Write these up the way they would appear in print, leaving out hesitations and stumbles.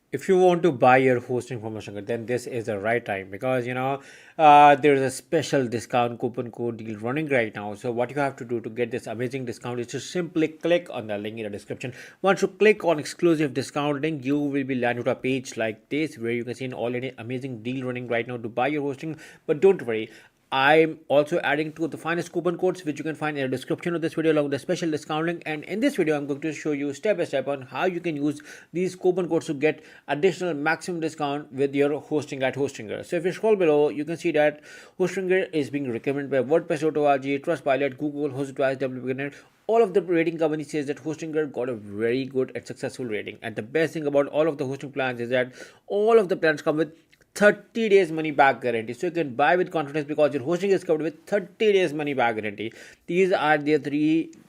If you want to buy your hosting from Hostinger, then this is the right time because there's a special discount coupon code deal running right now. So what you have to do to get this amazing discount is to simply click on the link in the description. Once you click on exclusive discount link, you will be landed to a page like this where you can see an already amazing deal running right now to buy your hosting. But don't worry, I'm also adding to the finest coupon codes which you can find in the description of this video along with the special discount link. And in this video, I'm going to show you step by step on how you can use these coupon codes to get additional maximum discount with your hosting at Hostinger. So if you scroll below, you can see that Hostinger is being recommended by WordPress.org, Trustpilot, Google, HostWHOIS, WPNet. All of the rating companies says that Hostinger got a very good and successful rating. And the best thing about all of the hosting plans is that all of the plans come with 30 days money back guarantee, so you can buy with confidence because your hosting is covered with 30 days money back guarantee. These are the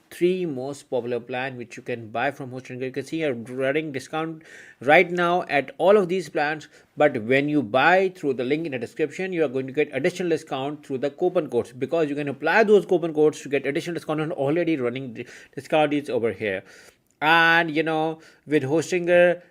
three most popular plan which you can buy from Hostinger. You can see a running discount right now at all of these plans, but when you buy through the link in the description, you are going to get additional discount through the coupon codes because you can apply those coupon codes to get additional discount on already running discount deals over here. And with Hostinger,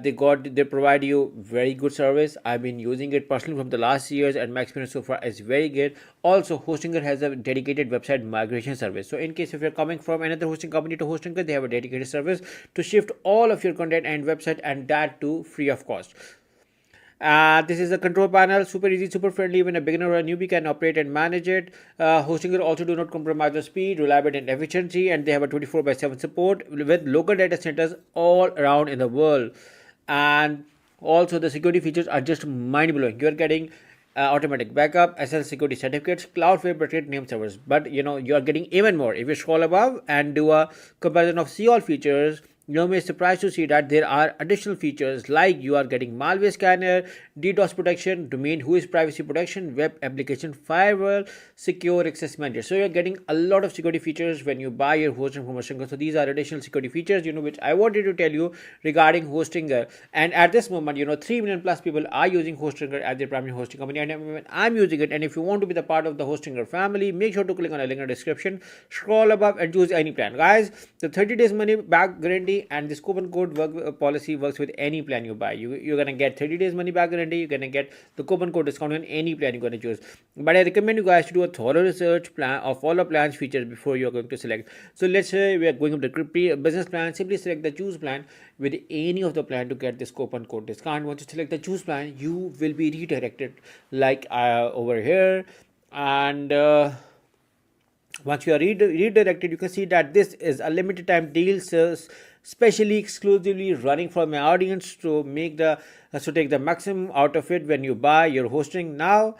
they provide you very good service. I've been using it personally from the last years and my experience so far is very good. Also, Hostinger has a dedicated website migration service, so in case if you're coming from another hosting company to Hostinger, they have a dedicated service to shift all of your content and website, and that too free of cost. This is a control panel, super easy, super friendly. Even a beginner or a newbie can operate and manage it. Hostinger also do not compromise the speed, reliability, and efficiency, and they have a 24/7 support with local data centers all around in the world. And also, the security features are just mind blowing. You are getting automatic backup, SSL security certificates, Cloudflare protected name servers. But you are getting even more. If you scroll above and do a comparison of see all features, you may be surprised to see that there are additional features like you are getting malware scanner, DDoS protection, domain WHOIS privacy protection, web application firewall, secure access manager. So you're getting a lot of security features when you buy your hosting from Hostinger. So these are additional security features, which I wanted to tell you regarding Hostinger. And at this moment, 3 million plus people are using Hostinger as their primary hosting company, and I'm using it. And if you want to be the part of the Hostinger family, make sure to click on a link in the description, scroll above, and choose any plan. Guys, the 30 days money back guarantee and this coupon code policy works with any plan you buy. You're gonna get 30 days money back guarantee. You're gonna get the coupon code discount on any plan you're gonna choose. But I recommend you guys to do a thorough research plan of all the plans features before you're going to select. So let's say we are going up the business plan. Simply select the choose plan with any of the plan to get this coupon code discount. Once you select the choose plan, you will be redirected like over here. And once you are redirected, you can see that this is a limited time deal, specially exclusively running for my audience to make the to take the maximum out of it when you buy your hosting. Now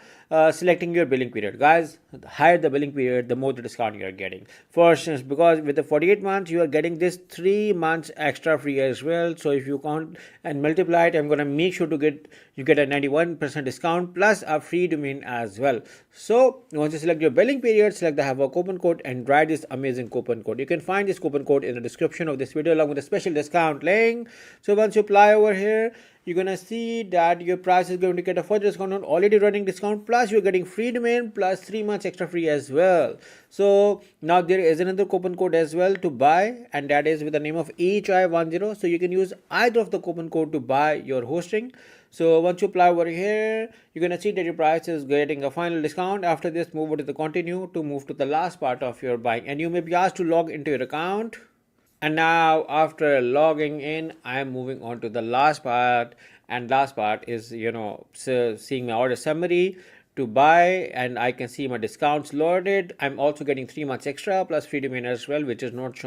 selecting your billing period, guys, the higher the billing period, the more the discount you are getting. For instance, because with the 48 months you are getting this 3 months extra free as well. So if you count and multiply it, I'm gonna make sure to get a 91% discount plus a free domain as well. So once you select your billing period, select the have a coupon code and write this amazing coupon code. You can find this coupon code in the description of this video along with a special discount link. So once you apply over here, you're gonna see that your price is going to get a further discount on already running discount, plus you're getting free domain plus 3 months extra free as well. So now there is another coupon code as well to buy, and that is with the name of HI10. So you can use either of the coupon code to buy your hosting. So once you apply over here, you're gonna see that your price is getting a final discount. After this, move over to the continue to move to the last part of your buying, and you may be asked to log into your account. And now after logging in, I am moving on to the last part, and last part is seeing my order summary to buy, and I can see my discounts loaded. I'm also getting 3 months extra plus free domain as well, which is not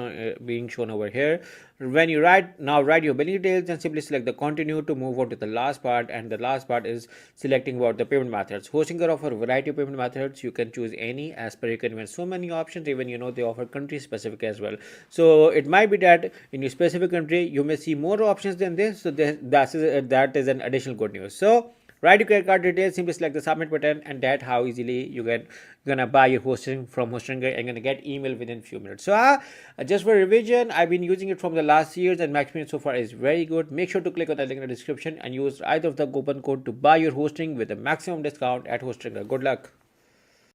being shown over here. When you write your billing details and simply select the continue to move on to the last part, and the last part is selecting about the payment methods. Hostinger offer a variety of payment methods. You can choose any as per your convenience. So many options, even they offer country specific as well. So it might be that in your specific country you may see more options than this. So that is an additional good news. So write your credit card details, simply select the submit button, and that's how easily you're gonna buy your hosting from Hostinger and gonna get email within few minutes. So just for revision, I've been using it from the last years and my experience so far is very good. Make sure to click on the link in the description and use either of the coupon code to buy your hosting with a maximum discount at Hostinger. Good luck.